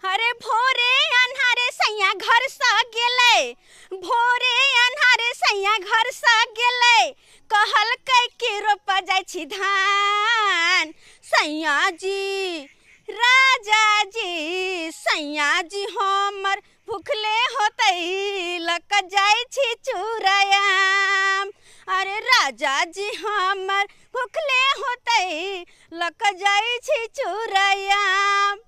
अरे भोरे अन्हारे सैया घर सा गेले, भोरे अन्हारे सैया घर सा गेले, कहल के रोपा जाय छी धान। सैया जी राजा जी सैया जी हमर भूखले होतई लक जाय छी चूरायाम। अरे राजा जी हमर भूखले होतई लक जाय छी चूरायाम।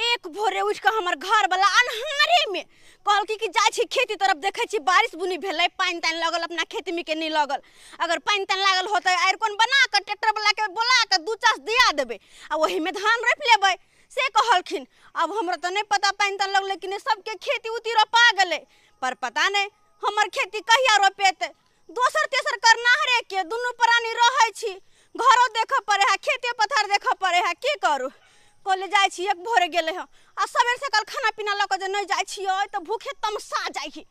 एक भोरे उठ कर हमार घर वाला अन्हारे में कहल कि जाय छी खेती तरफ देखे छी बारिश बुनी भेलै, पानी तानी लगल अपना खेती में के नहीं लगल। अगर पानी तानी लागल होते आर कोन बना कर ट्रैक्टर वाला के बोला कर दू चास दिया देबे आ वही में धान रोप लेबे से कहलखिन। अब हमरा तो नहीं पता पानी तानी लगले कि सबके खेती उती रोपा गेले, पर पता नहीं हमर खेती कहिया रोपेते। दोसर तेसर करना हरे के दुनू प्राणी रहे छी, घरो देख पड़े है, खेती पथार देख पड़े है, की करू। कहले जाय छी एक भोरे गेले हैं आ सवेर से कल खाना पीना लक जे नहीं जाय छी तो भूखे तमसा जाय,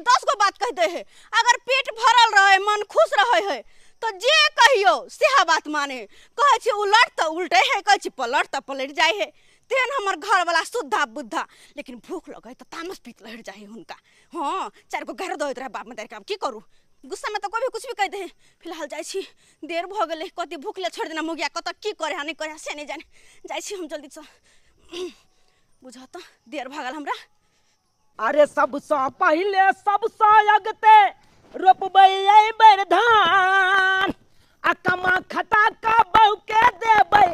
10 गो बात कह दे है। अगर पेट भरल रहे मन खुश रहे है तो जे कहियो सेहा बात माने, कहे छी उलट तो उल्टे है, कहे छी पलट तो पलट जाय है। तेन हमर घर वाला शुद्धा बुद्धा, लेकिन भूख लगे तो तामस पीत लहर जाए हुनका। हाँ 4 गो घर दे रहे बाप मतारी, की करू, गुस्सा में तो कोई भी कुछ भी कह दे। फिलहाल जाय छी, देर भ गेले, कति भूखले छोड़ देना मुगिया, कत की करे नहीं करे से नहीं जाने। जाय छी हम जल्दी से, बुझा तो देर भ गेल हमरा। अरे सबसे पहले सबसे अगते रोपबै बर धान, आ कमा खटा का बहु के देबै,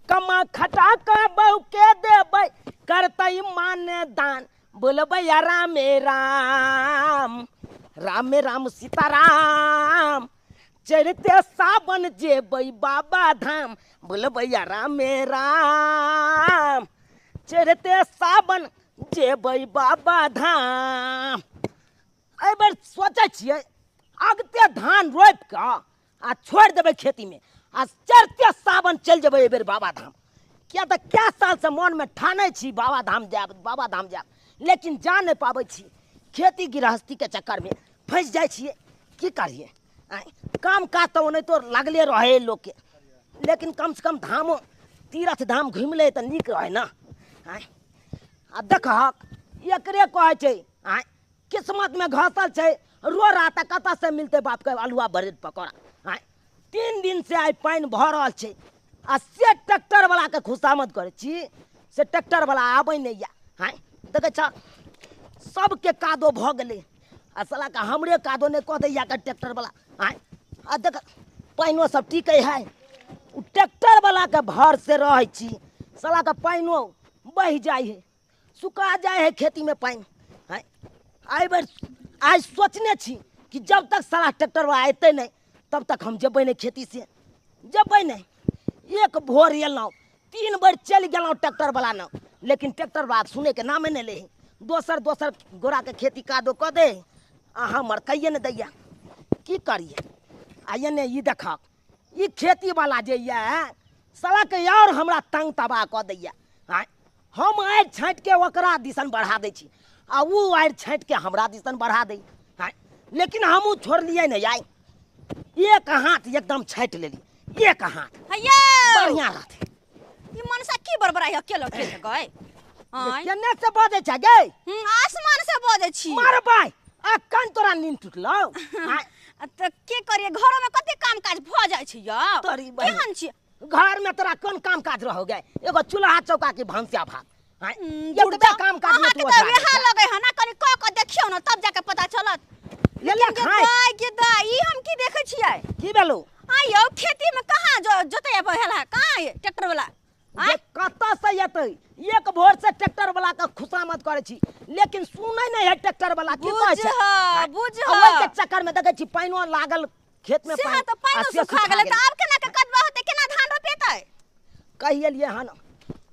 कमा खटा का बहु के देबै, करतै माने दान, बोलबै रामे राम, रामे राम सीताराम, चढ़ते सावन जेबै बाबा धाम, बोलबै रामे राम, चढ़ते सावन जेबै बाबा धाम। एहि बेर सोचै छियै अगते धान रोपि कऽ आ छोड़ि देबै खेती में आ चढ़ते सावन चलि जेबै एहि बेर बाबा धाम। किया तऽ कए साल से मन में ठानै छी बाबा धाम जायब, बाबा धाम जायब, लेकिन जा नहीं पाबै छी, खेती गृहस्थी के चक्कर में फंस जाइ छियै। की करिए, काम काज तो नहीं तो लगले रहे लोग के, लेकिन कम से कम धाम तीर्थ धाम घूम ले तो नीक रहे ना। आ देखहक एकरे कहे छै किस्मत में घसल छै, रो रहा था कत से मिलते बाप के आलुआ ब्रेड पकौड़ा। 3 दिन से आई पानी भर रहा छै आ से ट्रैक्टर वाला के खुशामद करे छी, से ट्रैक्टर वाला आबै नहीं या। देखे छ सबके कादो भ गेले आ साला का हमरे कादो नहीं कह दैया ट्रैक्टर वाला। आ देख पानिओ सब टिकै है, उ ट्रैक्टर वाला के भर से रहे छी, साला का पानिओ बह जाए है, सुखा जाए है खेती में पानी। आई बार आज सोचने छी कि जब तक साला ट्रैक्टर वाला अतै नहीं तब तक हम जेबै नहीं खेती से, जेबै नहीं। एक भोर एलहुँ 3 बार चलि गेलहुँ ट्रैक्टर वाला न, लेकिन ट्रैक्टर वाला सुने के नामे नहीं ले, दोसर गोरा के खेती कादो कऽ दे आ हमर कहिए नहीं दैया। की करिए, आइए ने ई देखक ई खेती वाला जे ये साला के और हमरा तंग तबाह कऽ दैया। हम आड़ि छाँटि के ओकरा दिसन बढ़ा दै छी आ वो आड़ि छाँटि के हमरा दिसन बढ़ा दै, लेकिन हमहूँ छोड़लिए नहीं। आई एक हाथ एकदम छाँटि लेली, एक हाथ बढ़िया रहते। ई मनसा की बड़बड़ाई अकेले खेत गए, केने से बजे छ गे? आसमान से बजे छी। मार भाई अखन तोरा नींद टूटलौ? त के करिए, घर में कते काम काज भ जाय छै या। तोरी केहन छी घर में तोरा कोन काम काज रहो गे? एगो चूल्हा चौका के भंसिया भात, एतबे काम काज में तू वेहा लगे है ना, कनी क के देखियो ना तब जाके पता चलत। ले ले खाए के दाई ई हम की देखे छियै? की भेलो? आयो खेती में कहां जोतैया बहेला, कहां है ट्रैक्टर वाला? ये कत्ता से एतै? एक भोर से ट्रैक्टर वाला का खुशामद करे छी, लेकिन सुनै नहीं है ट्रैक्टर वाला। की कहै छै बुझ ओइ के चक्कर में देखे छी पानिओ लागल खेत में, पानी तो पानी सुखा गेलै त आब केना के कदवा होते, केना धान रोपेतै? कहिए लिए हन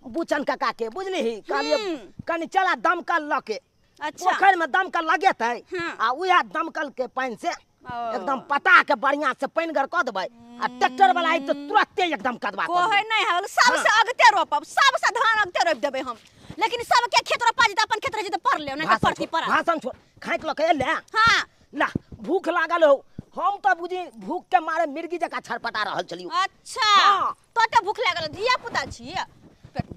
बुचन काका के, बुझली कहलिए कनी चला दमकल ल के पोखर में दमकल लगेतै आ उहे दमकल के पानी से एकदम पटा के बढ़िया से पानिगर क देबै आ ट्रैक्टर वाला आई तो तुरंते एकदम कदवा कोहे नहीं है, सबसे अगते रोपब, सबसे धान अगते रोप देबै हम। लेकिन सबके खेत रोपा जेतै, अपन खेत रह जेतै पर ले, नहीं त परती पर भाषण छोड़, खाइक ल के ले। हां ला भूख लागल हो, हम तो बुझी भूख के मारे मिर्गी जका छरपटा रहल छलियो। अच्छा तो भूख लागल, धिया पुता छी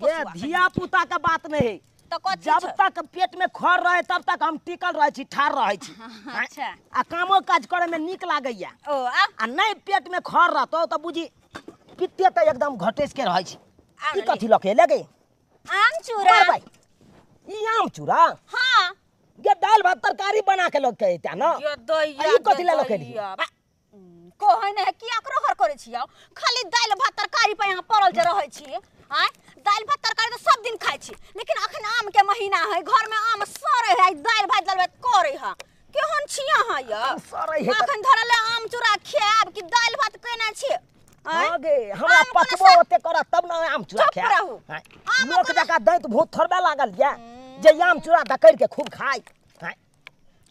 ये धिया पुता के बात नहीं है। तो कथी जब छै? तक पेट में खर रहे तब तक हम टिकल रहे छी, ठाड़ रहे छी। अच्छा आ कामो काज करे में नीक लागैया। ओ आ नहीं पेट में खर रहतो तो बुझी पित्ते तो एकदम घटेस के रहे छी। ई कथी लके लगे आम चूड़ा भाई ई आम चूड़ा हाँ ये दाल भात तरकारी बना के लोग कहता ना ये दैया ई कथी ला लके कहै नै कि एकरो घर करे छियै खाली दाल भात तरकारी पे यहाँ पड़ल जे रहै छी आय दाल भात तरकारी तो सब दिन खाइ छी लेकिन अखन आम के महीना है घर में आम सड़े है दाल भात करे है केहन छी अहाँ य सड़े है अखन धरले आम चूड़ा खाएब कि दाल भात केना छी आगे हमरा पचबो ओते कर तब ना आम चूड़ा चुप खाए रहू। लोक जका दैत भूत थोड़बे लागल या जे आम चूड़ा दकड़ के खूब खाय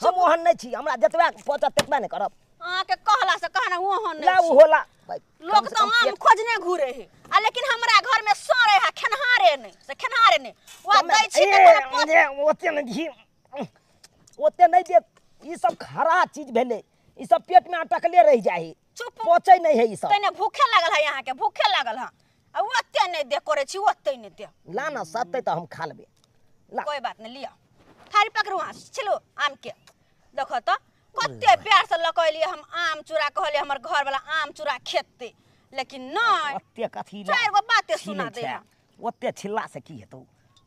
हम ओहन नहीं छी हमरा जतबे पचत ततबे नहीं करब अहाँ के कहला से कहना ओहन ला नहीं उ होला भाई लोग तो आम खोजने घूरे है आ लेकिन हमरा घर में सड़े है खेनहारे नहीं से खेनहारे नहीं वा दै छी ए ओते नहीं घी ओते नहीं दे ई सब खराब चीज भेले ई सब पेट में अटकले रह जाई चुप पचै नहीं है ई सब तने भूखे लागल है यहाँ के भूखे लागल है आ ओते नहीं दे करे छी ओते नहीं दे ला ना सत्ते तो हम खा लेबे ला कोई बात नहीं लिया थारी पकड़ू वहाँ चलो आम के देखो तो कते प्यार से लकैली हम आम चूड़ा कहले हमर घर वाला आम चूड़ा खेते लेकिन नहीं ओते कथी चार गो बातें सुना दे है ओते छिल्ला से की हेतौ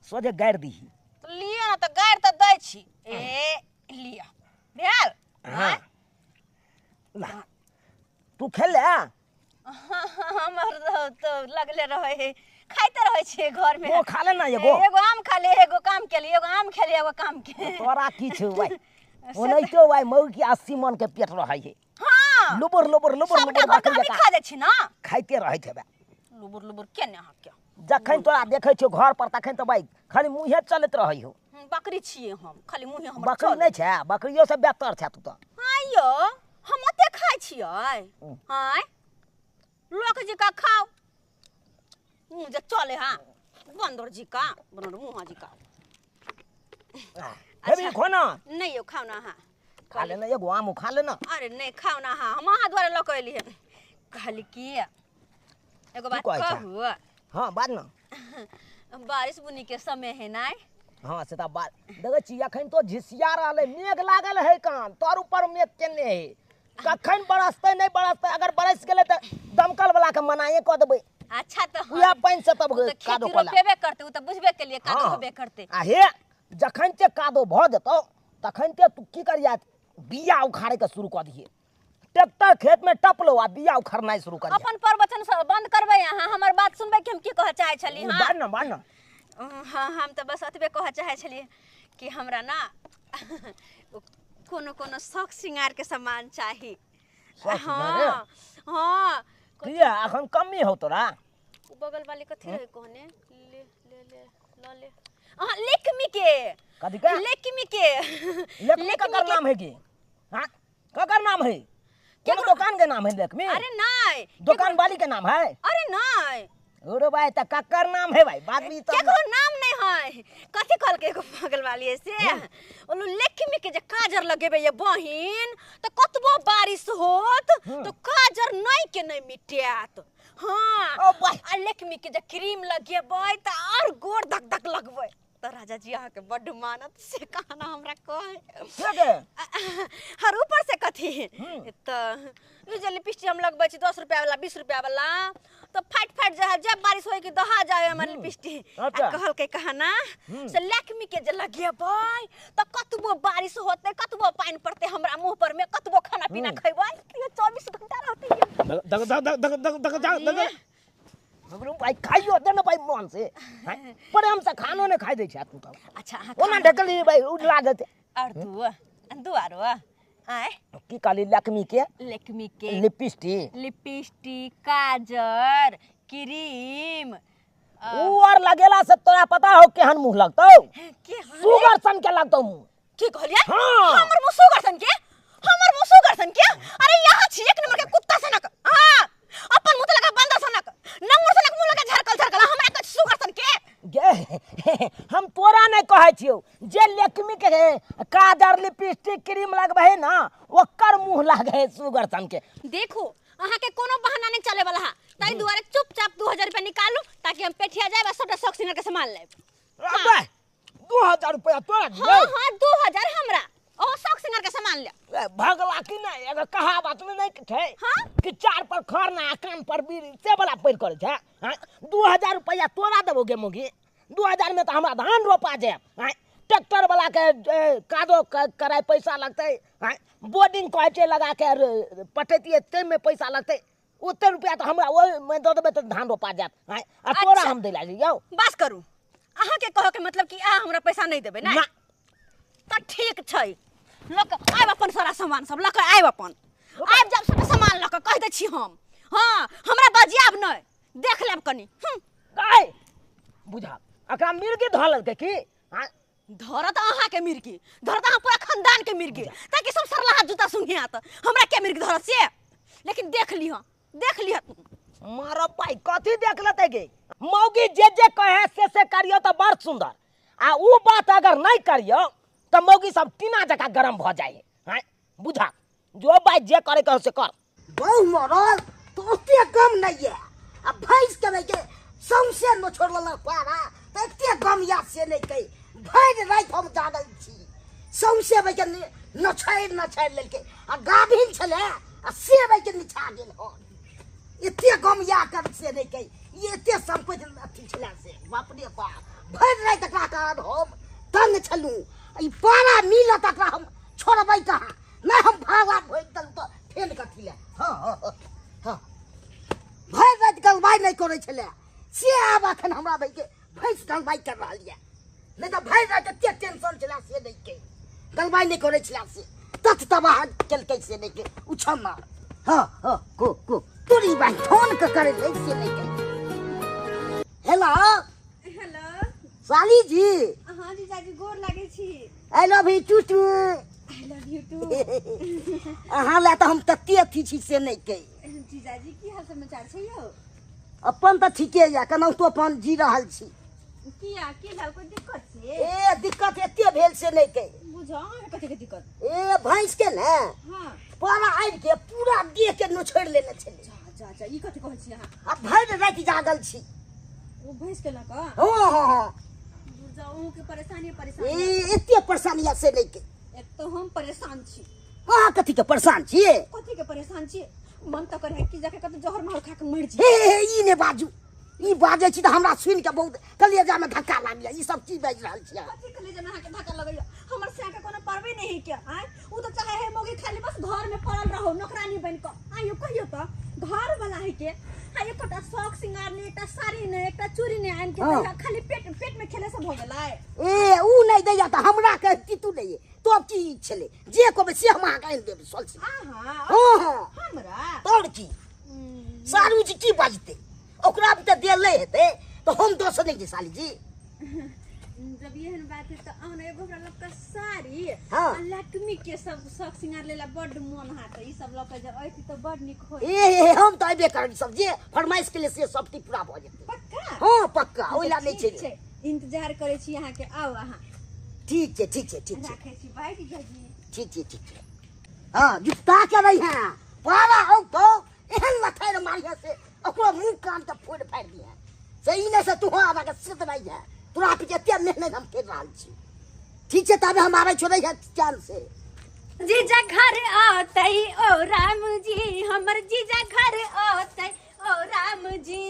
सोझे गाड़ दीही तो लिया ना तो गाड़ तो दै छी ए लिया भेल हाँ ला तू खेल ले हमर तो लगले रहे है खाइते रहे छे घर में वो खा ले ना एगो एगो आम खा ले एगो काम के लिए एगो आम खेले एगो काम के तोरा की छ भाई ओनैतो भाई मऊ की 80 मन के पेट रहै है हां लुबुर लुबुर लुबुर सबटा लुबुर घर बकरी खा दे छी ना खाइते रहै छै बे लुबुर लुबुर केने अहाँ के जखन तोरा देखै छौ घर पर तखन तो भाई खाली मुंहे चलत रहै हो बकरी छिए हम खाली मुंहे हमर बकरी नहीं छै बकरियो से बेहतर छै तू तो आइयो हम ओते खाइ छियै हाय लोक जी का खाओ मुंह जे चले हां बंदर जी का बंदर मुंह जी का हेबी खाना नहीं यो खाओ ना हां खा ले ना एगो आम खा ले ना अरे नहीं खाओ ना हां हम अहाँ द्वारा लकैली है कहली की एगो बात कहू हां बात ना बारिश बुनी के समय है ना हां से त बात देखै छी अखन तो झिसिया रहले मेघ लागल है कान तोर ऊपर मेघ केने है कखन बरसतै नहीं बरसतै अगर बरस गेलै त दमकल वाला के मनाए क देबै अच्छा तो उया पानी से तब कादो खेती कला रोपेबे करते उ तो बुझबे के लिए कादो होबे करते आ हे जखन ते कादो भ जेतौ तखन ते तू की करिया बिया उखाड़े के शुरू क दिए ट्रैक्टर खेत में टपलो आ बिया उखाड़नाइ शुरू कर अपन प्रवचन सब बंद करबै यहाँ हमर बात सुनबै कि हम की कह चाहे छली हां बार ना हां हम तो बस अतबे कह चाहे छली कि हमरा ना कोनो कोनो शौक श्रृंगार के सामान चाहिए हां हां किया अखन कमी हो तोरा उ बगल वाली कथि रहे कहने ले ले ले ल ले हां लेकमी के कथि का लेकमी के लेकमी का नाम है की हां ककर नाम है क्या दुकान के नाम है लेकमी अरे नहीं दुकान वाली के नाम है अरे नहीं अरे भाई त ककर नाम है भाई बात भी तो केकरो नाम नहीं है कथि कहल के एगो पागल वाली है से ओलो लेखमी के जे काजर लगेबे ये बहिन त कतबो बारिश होत तो काजर नहीं के नहीं मिटियात हां ओ भाई आ लेखमी के जे क्रीम लगेबै त और गोर धक धक लगबै त राजा जी अहाँ के बड मानत से कहना हमरा कहे के हर ऊपर से कथि त ई जे लिपस्टिक हम लगबै छी 10 रुपया वाला 20 रुपया वाला तो फाट फाट जाए जब बारिश होई कि दहा जाए हमर लिपस्टिक आ कहल के कहना से लेकमी के जे लगेबै त कतबो बारिश होते कतबो पानी पड़ते हमरा मुंह पर में कतबो खाना पीना खइबै 24 घंटा रहते दग हमरो भाई खाइयो दे ना भाई मन से पर हम से खानो ने खाइ दै छै तू तो अच्छा ओना ढकली भाई उड लागत और तू आरो आय की काली लक्ष्मी के लिपस्टिक काजर क्रीम ऊ और लगेला से तोरा पता हो केहन मुंह लगतौ के सुगर सन के लगतौ मुंह की कहलिया हां हमर मुंह सुगर सन के अरे यहाँ छी एक नंबर के कुत्ता सनक हां अपन मुंह लगा बंदर सनक नंबर सनक मुंह लगा झरकल हमरा के सुगर सन के गे हम तोरा नहीं कहै छियो जे लेकमी के काजर लिपस्टिक क्रीम लगबै ना ओकर मुंह लागे सुगर सन के देखो अहाँ के कोनो बहाना नहीं चले वाला है ताई दुआरे चुपचाप 2000 रुपया निकालू ताकि हम पेठिया जाए बस सबटा शौक सिंगार के सामान लेब। अबे 2000 रुपया तोरा दियो। हां हां 2000 हमरा ओ शौक सिंगार के सामान ले। भगला की नहीं एगो कहावत में नहीं छै हां कि चार पर खरना कान पर बीड़ी से वाला पैर करे छै। हां 2000 रुपया तोरा देबो गे मोगी। 2000 में तो हमरा धान रोपा जाए। हां ट्रैक्टर वाला के कादो कराय पैसा लगते। हां बोर्डिंग कहै लगा के पटेतिए ते में पैसा लगते। उते रुपया तो हमरा ओइ में दे देबे तो धान रोपा जात। हां आ तोरा हम देला लियो। बस करू अहाँ के कहो के मतलब कि आ हमरा पैसा नहीं देबे ना त ठीक छै। लक आइब अपन सारा सामान सब लक आइब अपन आइब जब सब सामान लक कह दे छी हम। हां हमरा बजियाब नै देख लेब कनी। काय बुझा एकरा मिर्गी धलल के की। हां धरत अहाँ के मिर्गी धरत अहाँ पूरा खानदान के मिर्गी ताकि सब सरला जूता सुंघिया त हमरा के मिर्गी धरत से। लेकिन देख लिह मारो भाई कथी देख लेते गे। मौगी जे कहे से करियो तो बड़ सुंदर आ उ बात अगर नहीं करियो तो मौगी सब टीना जका गरम भ जाए। हैं बुझा जो भाई जे करे कहो से कर। बहु मरल तो ओते कम नहीं है। अब भैंस के नहीं के सौंसे न छोड़ला पारा तो एते कम या से नहीं कई भैर रात हम जागल छी सौंसे बे के न छाड़ लेके आ गाभिन छले आ से बे के निछा गेल हो। एते कम या कर से नहीं कई ये एते संपत्ति अथी छला से बाप रे बाप भैर रात तक कारण हम तंग छलू। ई पारा मिल तक हम छोड़बै कहां नहीं हम भागा भोग दल तो फेल कथी ले। हां हां हां भैर रात गलबाई नहीं करे छले से आब अखन हमरा भाई के भैंस गलबाई कर रहल ये नहीं तो भैर रात एते टेंशन छला से नहीं के गलबाई नहीं करे छला से तत तबाह चल कैसे नहीं के उछम मार। हां हां को तोरी भाई फोन के करे से नहीं के। हेलो हेलो साली जी। हां जीजाजी गोर लागे छी। I love you too I love you too. अहाँ ला तो हम तत्ते अथी छी से नहीं के। जीजाजी की हाल समाचार छै यौ। अपन तो ठीके या केना तो अपन जी रहल छी। किया की हाल कोई दिक्कत छै। ए दिक्कत एते भेल से नहीं के बुझा कथि के दिक्कत। ए भैंस के ना हां पारा आइ के पूरा देह के नोछड़ लेने छले। अच्छा ई कथि कहै छी अहाँ। अब भैर रात जागल छी। ओ भैंस के लका हां हां हां बुझाऊ के परेशानी ए एते परेशानी से नहीं के। एक तो हम परेशान छी। हां कथि के परेशान छी। कथि के परेशान छी मन त करे कि जाके कत जहर मार खा के मर जी। हे ई ने बाजू ई बाजे छी त हमरा सुन के बहुत कलेजा में धक्का लागल। ई सब चीज बाज रहल छी। कथि कलेजा में के धक्का लगैया हमर से के कोनो परवे नहीं के। आय उ तो चाहे है मोगी खाली बस घर में पड़ल रहो नौकरानी बन के। आयो कहियो त घर वाला है के आ एकटा शौक सिंगार ने एकटा साड़ी ने एकटा चूड़ी ने आन के खाली पेट में खेले से भ गेलै। ए उ नहीं दैया त हमरा के तितु नहीं तो अब की छले जे को से हम आके देब सोल छी। आहा हां हमरा तोड़ की सारू जी की बाजते ओकरा पे देल नहीं हेते तो हम दोस नहीं जी साली जी। जब यहन बात है तो आउने एगो हमरा लक साड़ी हाँ। लक्ष्मी के सब शौक सिंगार लेला बड मन हात ई सब लक जब आइती तो बड निक होय। ए हम तो आबे कर सब जे फरमाइश के लिए से सब टी पूरा भ जेते। पक्का हां पक्का ओइला नहीं छै। इंतजार करे छी अहाँ के आओ अहाँ। ठीक छै ठीक छै ठीक छै राखे छी बाय जीजाजी। ठीक छै ठीक छै। हां जुत्ता के रही है पारा हो तो एहन लथार मारिया से ओकरो मुंह कान के फोड़ फाड़ दिया सही ने से तू आबा के सिद्ध नहीं है तोरा पे एते मेहनत हम कर रहल छी। ठीक छै तबे हम आबै छोड़ै है चाल से। जीजा घर आतै ओ राम जी हमर जीजा घर आतै ओ राम जी।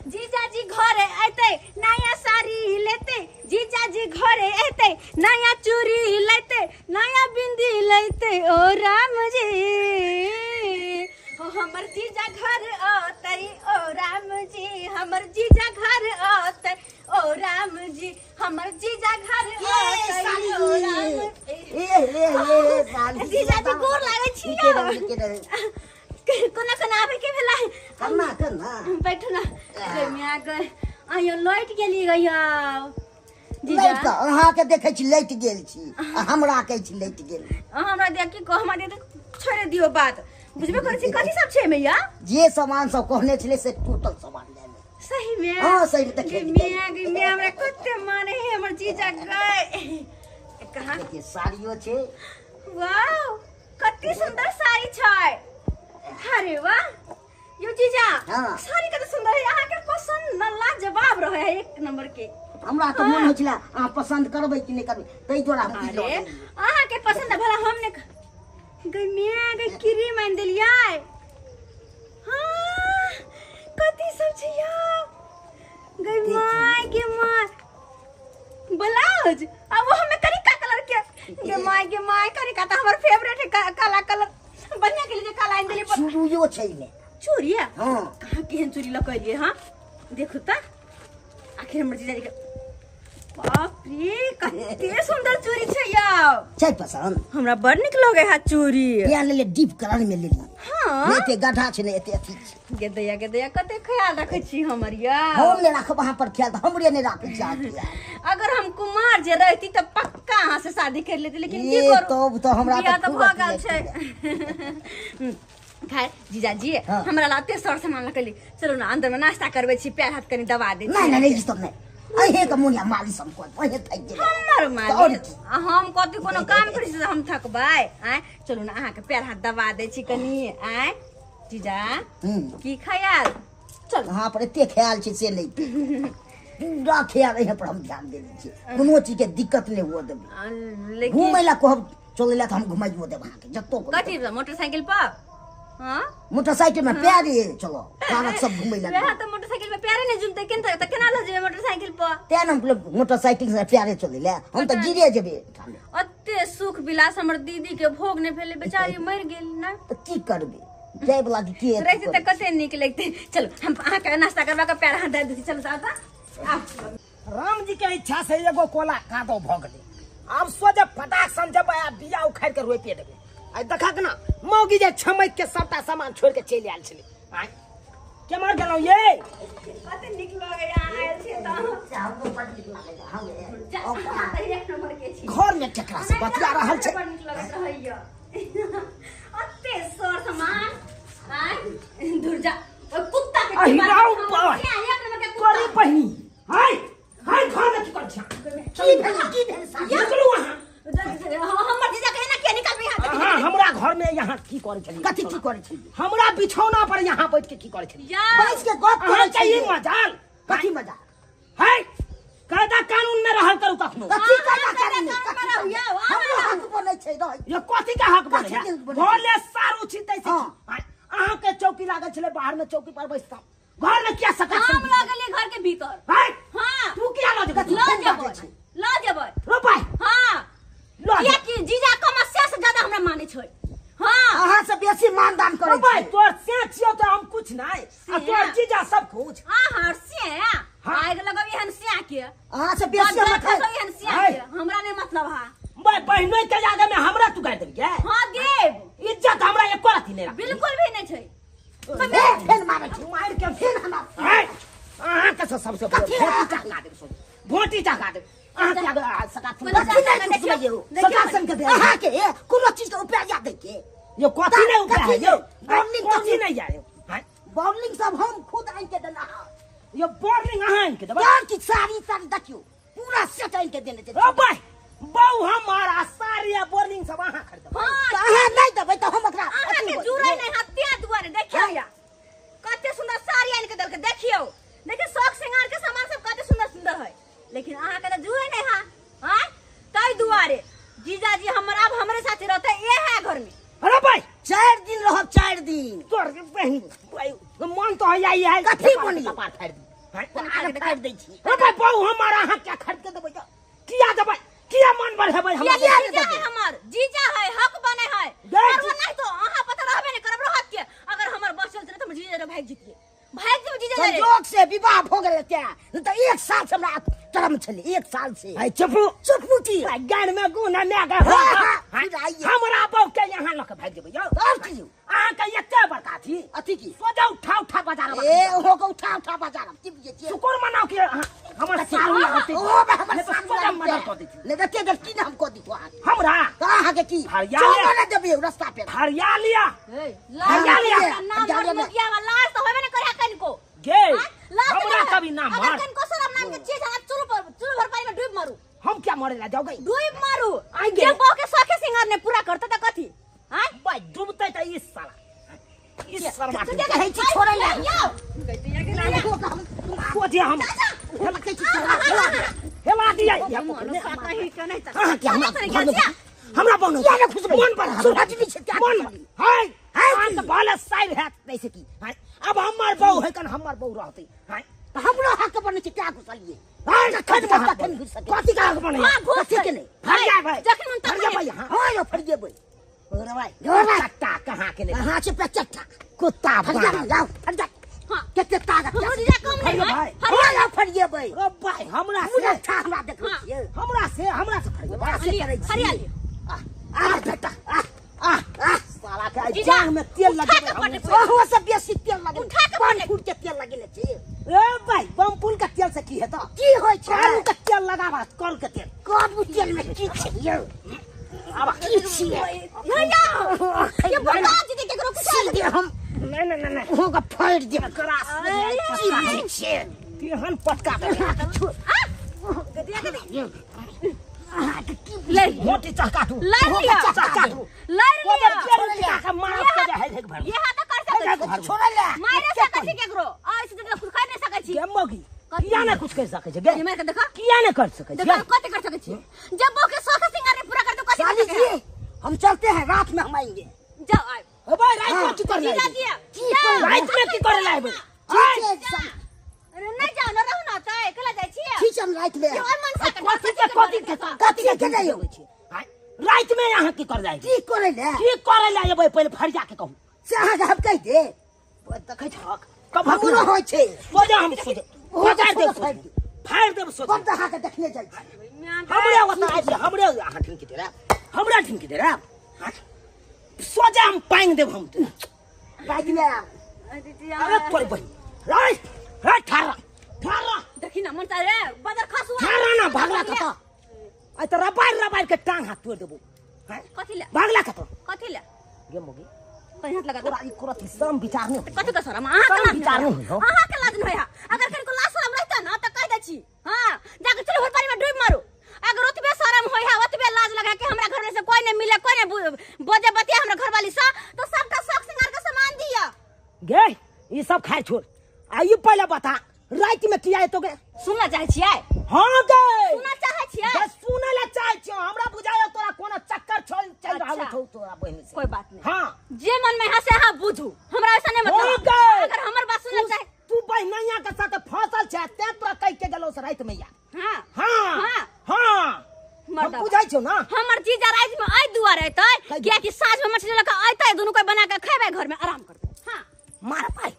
जीजाजी घरे आतै नया साड़ी लेते जीजाजी घरे आतै नया चूड़ी लेते नया बिंदी लेते ओ राम जी। हमर जीजा घर आतै ओ राम जी हमर जीजा घर आतै ओ राम जी हमर जीजा घर आतै ओ राम। ए साली जीजाजी गोर लागै छी कोना कोना आबे के भेला करना बैठू ना गमिया गए आयो लौट गेली गयो जीजा। नहीं तो अहाँ के देखे छी लेट गेल छी हमरा कहै छी लेट गेल। हमरा देख के कह हमरा दे छोड़ दियो बात बुझबे करै छी कथि सब छै मैया। जे सामान सब कहने छले से टोटल सामान ले ले। सही में हां सही में देखे मैं हमरा कते माने है हमर जीजा गए कहां देखिए साड़ियो छै। वाओ कते सुंदर साड़ी छै। अरे वाह यो जीजा हाँ। साड़ी कते सुंदर है, अहाँ के पसंद न लाजवाब रहे है, एक नंबर के। हमरा तो मन होइछला अहाँ पसंद करबै कि नहीं करबै तै दुआरे हम ई अरे लऽ अहाँ के पसंद है भला हमने गई मैं गई किरी मान देलियै। हां कथि सब छै यो, गई माय के माय ब्लाउज, अब वो हमें करिका कलर के माय करिका तो हमर फेवरेट है, काला कलर बढ़िया के लिए काला आइन देली। चूड़ियो छै ने चोरी है? हां कहाँ केहन चोरी लकलिए? हाँ देखो त आखिर हमर जीजा के बाप रे कते सुंदर चोरी छै यो। छै पसंद हमरा बड़ निक लगे है चोरी। या ले डीप कलर में ले ली हाँ एते गड्ढा छै ने एते अथी छै गेदैया कते ख्याल रखे छी हमर या। हम ने राखब वहां पर ख्याल हमरे ने राखै चाहती अगर हम कुमार जे रहती त पक्का अहाँ से शादी कर लेती, लेकिन की ये करू तो हमरा बियाह तो तो खूब भऽ अथी गेल छै। खैर जीजाजी हाँ। हमरा लाते सर सामान लकली, चलो ना अंदर में नाश्ता करबै छी, पैर हाथ कनी दबा दे छी। नहीं सब नहीं अहे के मुनिया मालिश हम को अहे थक गेल हमर मालिक हम कथि कोनो काम करै छी हम थकबै? आय चलू ना अहाँ के पैर हाथ दबा दे छी कनी। आय जीजा की ख्याल? चल वहां पर एते ख्याल छै से नहीं पूरा ख्याल है पर हम ध्यान दे दी छै कोनो चीज के दिक्कत नहीं हुआ देबे लेकिन घूमै ला कहब चले ला त हम घुमाइयो देब वहां के जत्तो कथि मोटरसाइकिल पर? हाँ मोटरसाइकिल में प्यारे चलो कानक सब घुमै ला वह तो मोटरसाइकिल पे प्यारे नहीं जुमते केन त केना ल जेबे मोटरसाइकिल पर? तेन हम लोग मोटरसाइकिल से प्यारे चले ला हम तो गिरे जेबे अत्ते सुख विलास हमर दीदी के भोग ने भेले, बेचारी मर गेल ना। तो की करबे जाय वाला के रहते त कते निक लगते। चलो हम अहाँ के नाश्ता करबा के पैर हाथ दे दी। चलो साथ राम जी के इच्छा से एगो कोला कादो भ गेलै, अब सोचे फटाक समझब आ बिया उखाड़ के रोपे देबे। आ देखा के ना मौगी जे छमक के सबटा सामान छोड़ के चलि आयल छलै। आय केमर गेलौ ये कते निक लगे आयल छै त घर में केकरा से बतिया रहल छै? बड़ निक लगत रहैया अत्ते सर सामान। आय दूर जा ओ कुत्ता के अहिराउ पर एक नंबर के कोरी पहिनी। हाय हाय घर में की कर छ? की भेल साहब निकलू वहां। हमर जीजा के ना के निकलबी हां। हां हमरा घर में यहाँ की करे छली? कथि की करे छी हमरा बिछौना पर यहाँ बैठ के की करे छली? या बैठ के गप करे अहाँ छी चाहिए मजाल कथि मजा है कायदा कानून में रहल करू कखनो। कथि कायदा करे कायदा कानून में रहिया, हमरा हक बनै छै रह ये कथी का हक बने कथी के बने? भोले सारू छितै छी। हाँ। अहाँ के चौकी लागल छले, बाहर में चौकी पर बैठता घर में क्या सकत हम लगले घर के भीतर। है हां तू क्या लज कथी ला ठंडा जेबै छै? ला जेबै। रोपाय हां ला किया कि जीजा समस्या से ज्यादा हमरा माने छै। हां अहाँ से बेसी मानदान करे रोपाय छी तोर से छियो तो हम कुछ नहीं आ तोर चीजा सब कुछ। हां से हाँ। आइ लगबी हन सिया के अहाँ से बेसी मत लगबी हन सिया है। के हमरा नहीं मतलब हां। भाई बहनों के जागे में हमरा तू कह देलिए हां देव इज्जत हमरा एको रति नहीं बिल्कुल भी नहीं छै। फेन मारे छी मार के फेन हमरा है अहाँ के सबसे कथी है? भोटी चका दे सो भोटी चका दे अहाँ के आगे सका तुम कथि नहीं सुनैयो सका सन के दे अहाँ के कोनो चीज के उपाय दे के ये कथी नहीं उपाय है यो बॉर्निंग कथी नहीं आयो है बॉर्निंग सब हम खुद आइन के देना ये बॉर्निंग अहाँ के दबा यार की सारी देखियो पूरा सेट आइन के देने छै ओ भाई बहु हमारा सारी बॉर्निंग सब अहाँ खरीद हां अहाँ नहीं देबै त हम एकरा अहाँ के जुड़ै नहीं हत्या दुआरे देखियो या कते सुंदर साड़ी आइन के दल के देखियो। देखिए शौक श्रृंगार के सामान सब कते सुंदर सुंदर है, लेकिन अहाँ के त जुड़ै नहीं हां। हां तै दुआरे जीजाजी हमर अब हमरे साथे रहते ए है घर में। अरे भाई 4 दिन रहब 4 दिन तोर बहन भाई मन तो है है कथी बनी? कपार फाड़ दी आगे फाड़ दै छी अरे भाई बहु हमारा अहाँ क्या खरीद के देबै किया देबै किया मन बढ़ेबै किया हमरा जीजा है हमर जीजा है हक बने है जय और वो नहीं तो अहाँ पता रहबे नहीं करब रहत के। अगर हमर बस चलते त हम जीजा रे भाग जितिए भाग जब जीजा रे संजोग से विवाह भ गेल त्या त 1 साल से हमरा टर्म छले 1 साल से भाई चुप चुपमुटी गाड़ में गुना में गा हमरा बहु के यहाँ लक भाग देबै यो और की अहाँ के एते बड़का थी अथी की सोजा उठा बाजार में ए ओहो को उठा बाजार में टिप जे शुक्र मनाओ कि हमर सारू लगते ओ हमर सोजा साल मदद कर दी ले देखते देख की नाम को दी को हमरा कहां के की हरियाणा। चलो ना देबे रास्ता पे हरियालिया हरियाली हरियाली। नाम हरियाली। और मुखिया वाला लाश तो होबे नहीं करे कनको। गे लाश हमरा कभी ना मार अगर कनको सरम नाम के चीज है चुल भर पानी में डूब मारू हम क्या मरे ला जाओ गई डूब मारू आई गे। जे बो के सखे सिंगार ने पूरा करते त कथी। हां भाई डूबते त इस साला इस शर्मा तुझे कहे छी छोड़े ले को जे हम हेला के छी छोड़ा हेला दिया हमरा बनो क्या खुश मन पर सुना दी छै क्या मन हाय हाय त बाले साइड है नहीं से की हाय अब हमर बहू है कन हमर बहू रहते हाय हमरो हक बने छै क्या घुसलिए हाय खद मत कखन घुस सके कथि का बने हां घुस ठीक नहीं फर जाए भाई जखन मन फर जा भाई हां यो फर जेबै रे भाई चट्टा कहां के नहीं कहां छै पे चट्टा कुत्ता फर जा जाओ फर जा हां केते ताकत हम जा कम नहीं भाई हां फर जेबै रे भाई हमरा पूरा से ठा हमरा देख छियै हमरा से फर जा से करे छी हरियाली आ बेटा आ साला के जीजा, जांग में तेल लगे उठा के पटे ओहो सब बेसी तेल लगे उठा के पान पटे। फूट के तेल लगेले छी ए भाई बम पुल का तेल से की है तो की होय छै चारू का तेल लगावा कल के तेल काबू तेल में की छै यौ अब की छियै भैया ये बता दीदी केकरो सीधे हम नहीं ओहो का फाड़ देब क्रास की होय छै तेहन पटका गदिया गदी ले मोटी चक्का तू ला लिया चक्का तू ला वो लिया तेल का मार के है एक भर ये हाथ कर सकै छी छोड़ ले मारे सकै छी केकरो आ ऐसे तो खुद कर नहीं सकै छी गेमोगी किया ना कुछ कर सके छे ये मार के देखा किया ना कर सके छे देखा कते कर सकै छी जब वो के शौक सिंगार नहीं पूरा कर तो कैसे शादी कर सकै जी हम चलते हैं रात में हम आएंगे जाओ आ ओ भाई रात में की कर ले जीजा दिया रात में की कर ले भाई ठीक है अरे नहीं जाओ ना रहू ना त एकला जाय छी ठीक है हम रात में और मन सा कथि के नहीं होय छे रात में यहां की कर जाए की करे ले की करे ले ये पहले फरिया के कहू से अहाँ के हम कह दे ओ देखै छ कब हमरो होय छै हो जा हम सोचे हो जा दे फाड़ देब सोचे कब अहाँ के देखने जाइ छी हमरे होता है हमरे अहाँ ठिनकी दे रे हमरा ठिनकी दे रे सोचे हम पाइन देब हम रात में अरे तोर बहन रात रे ठारा देखि ना मन रे बदर खसुआ ठारा ना भागला कत आ त रबार के टांग हाथ तोड़ देबो हैं कथि ले भागला कत कथि ले गे मोगी कहीं हाथ लगा तोरा ई करत शर्म विचार नहीं कथि का शरम आहा के लाज विचार नहीं हो आहा के लाज नहीं है अगर कहीं को लाज शरम रहता ना त कह दे छी हां जाके चलो होर पानी में डूब मारो अगर ओतबे शरम होय है ओतबे लाज लगा के हमरा घर में से कोई नहीं मिले कोई नहीं बोझे बतिया हमरा घर वाली सा तो सबका शौक सिंगार का सामान दिया गे ई सब खाए छोड़ आइए पहले बता रात में किया है तो गे सुनना चाहे छियै हां गे सुनना चाहे छियै गे सुने ले चाहे छियो हमरा बुझायो तोरा कोनो चक्कर चल रहल अच्छा। छौ तोरा बहन से कोई बात नहीं हां जे मन में है से हां बुझू हमरा ऐसा नहीं हो मतलब गए। अगर हमर बात सुनना चाहे तू बहनैया के साथ फसल छै ते तोरा कह के गेलो से रात में या हां हां हां हां हम मर्द बुझाइ छौ ना हमर जीजा रात में आई दुआ रहतै किया कि साँझ में मछली लेके आइतै दोनों कोई बना के खेबै घर में आराम करतै हां मार पाई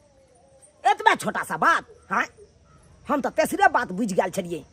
एतबा छोटा सा बात हां हम तो तेसरे बात बुझ गेल छलिए